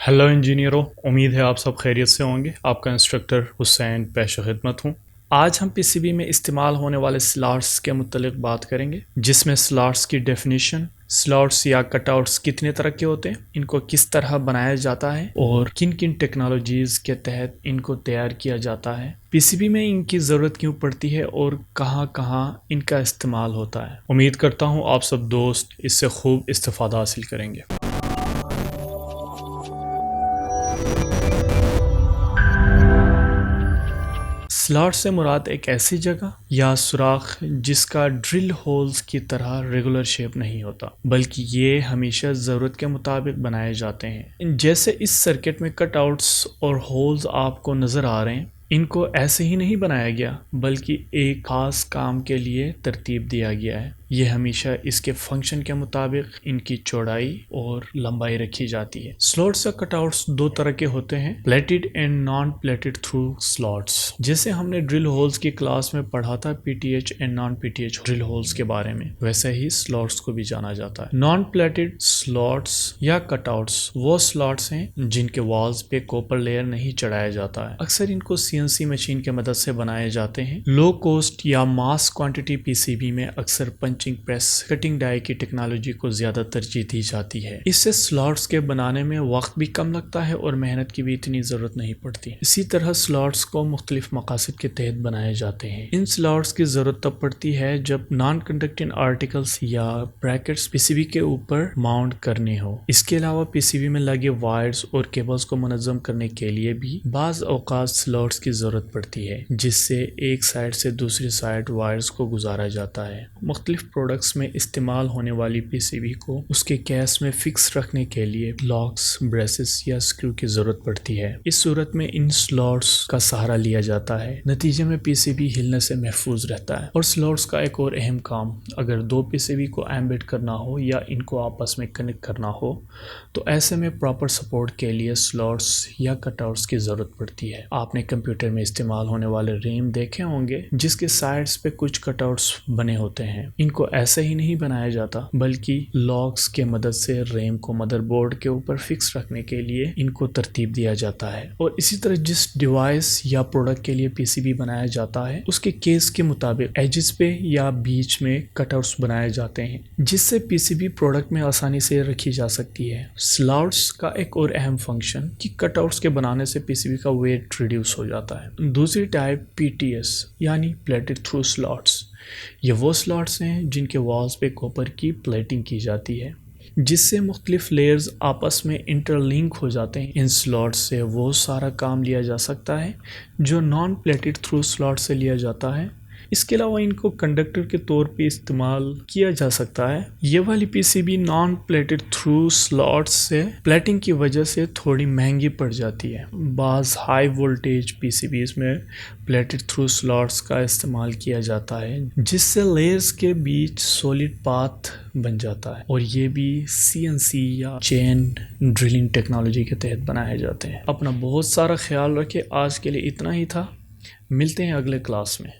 Hello इंजीनियरों, उम्मीद है आप सब खैरियत से होंगे। आपका इंस्ट्रक्टर हुसैन पेश खिदमत हूँ। आज हम पीसीबी में इस्तेमाल होने वाले स्लॉट्स के मुतल्लिक़ बात करेंगे, जिसमें स्लॉट्स की डेफिनेशन, स्लॉट्स या कटआउट्स कितने तरह के होते हैं, इनको किस तरह बनाया जाता है और किन किन टेक्नोलॉजीज़ के तहत इनको तैयार किया जाता है, पीसीबी में इनकी ज़रूरत क्यों पड़ती है और कहाँ कहाँ इनका इस्तेमाल होता है। उम्मीद करता हूँ आप सब दोस्त इससे खूब इस्तिफ़ादा हासिल करेंगे। स्लॉट से मुराद एक ऐसी जगह या सुराख जिसका ड्रिल होल्स की तरह रेगुलर शेप नहीं होता, बल्कि ये हमेशा ज़रूरत के मुताबिक बनाए जाते हैं। जैसे इस सर्किट में कट आउट्स और होल्स आपको नज़र आ रहे हैं, इनको ऐसे ही नहीं बनाया गया, बल्कि एक खास काम के लिए तरतीब दिया गया है। ये हमेशा इसके फंक्शन के मुताबिक इनकी चौड़ाई और लंबाई रखी जाती है। स्लॉट्स या कटआउट्स दो तरह के होते हैं, plated and non plated through slots. जैसे हमने ड्रिल होल्स की क्लास में पढ़ा था PTH and non PTH drill holes के बारे में, वैसे ही स्लॉट्स को भी जाना जाता है। नॉन प्लेटेड स्लॉट्स या कटआउट्स वो स्लॉट्स हैं जिनके वॉल्स पे कॉपर लेयर नहीं चढ़ाया जाता है। अक्सर इनको सीएनसी मशीन की मदद से बनाए जाते हैं। लो कॉस्ट या मास क्वांटिटी पीसीबी में अक्सर पंचिंग प्रेस, कटिंग डाई की टेक्नोलॉजी को ज्यादा तरजीह दी जाती है। इससे स्लॉट्स के बनाने में वक्त भी कम लगता है और मेहनत की भी इतनी जरूरत नहीं पड़ती। इसी तरह स्लॉट्स को मुख्तलिफ मकासद के तहत बनाए जाते हैं। इन स्लॉट्स की जरूरत तब पड़ती है जब नॉन कंडक्टिंग आर्टिकल्स या ब्रैकेट्स पीसीबी के ऊपर माउंट करने हो। इसके अलावा पीसीबी में लगे वायर्स और केबल्स को मुनज़्ज़म करने के लिए भी बाज़ औक़ात स्लॉट्स की जरूरत पड़ती है, जिससे एक साइड से दूसरी साइड वायर्स को गुजारा जाता है। मुख्तलिफ प्रोडक्ट्स में इस्तेमाल होने वाली पीसीबी को उसके केस में फिक्स रखने के लिए लॉक्स, ब्रेसेस या स्क्रू की जरूरत पड़ती है। इस सूरत में इन स्लॉट्स का सहारा लिया जाता है। नतीजे में पीसीबी हिलने से महफूज रहता है। और स्लॉट्स का एक और अहम काम, अगर दो पीसीबी को एम्बेड करना हो या इनको आपस में कनेक्ट करना हो, तो ऐसे में प्रॉपर सपोर्ट के लिए स्लॉट्स या कटआउट्स की जरूरत पड़ती है। आपने कंप्यूटर में इस्तेमाल होने वाले रैम देखे होंगे, जिसके साइड्स पे कुछ कटआउट्स बने होते हैं। इनको ऐसे ही नहीं बनाया जाता, बल्कि लॉक्स के मदद से रैम को मदरबोर्ड के ऊपर फिक्स रखने के लिए इनको तरतीब दिया जाता है। और इसी तरह जिस डिवाइस या प्रोडक्ट के लिए पीसीबी बनाया जाता है, उसके केस के मुताबिक एजेस पे या बीच में कटआउट्स बनाए जाते हैं, जिससे पीसीबी प्रोडक्ट में आसानी से रखी जा सकती है। स्लॉट्स का एक और अहम फंक्शन कि कटआउट्स के बनाने से पीसीबी का वेट रिड्यूस हो जाता है। दूसरी टाइप पीटीएस यानी प्लेटेड थ्रू स्लॉट्स। ये वो स्लॉट्स हैं जिनके वॉल्स पे कॉपर की प्लेटिंग की जाती है, जिससे मुख्तलिफ लेयर्स आपस में इंटरलिंक हो जाते हैं। इन स्लॉट्स से वो सारा काम लिया जा सकता है जो नॉन प्लेटेड थ्रू स्लॉट से लिया जाता है। इसके अलावा इनको कंडक्टर के तौर पे इस्तेमाल किया जा सकता है। ये वाली PCB non plated through slots से प्लेटिंग की वजह से थोड़ी महंगी पड़ जाती है। बाज़ हाई वोल्टेज पीसीबीज में प्लेटेड थ्रू स्लॉट्स का इस्तेमाल किया जाता है, जिससे लेयर्स के बीच सॉलिड पाथ बन जाता है, और ये भी सीएनसी या चेन ड्रिलिंग टेक्नोलॉजी के तहत बनाए जाते हैं। अपना बहुत सारा ख्याल रखें। आज के लिए इतना ही था, मिलते हैं अगले क्लास में।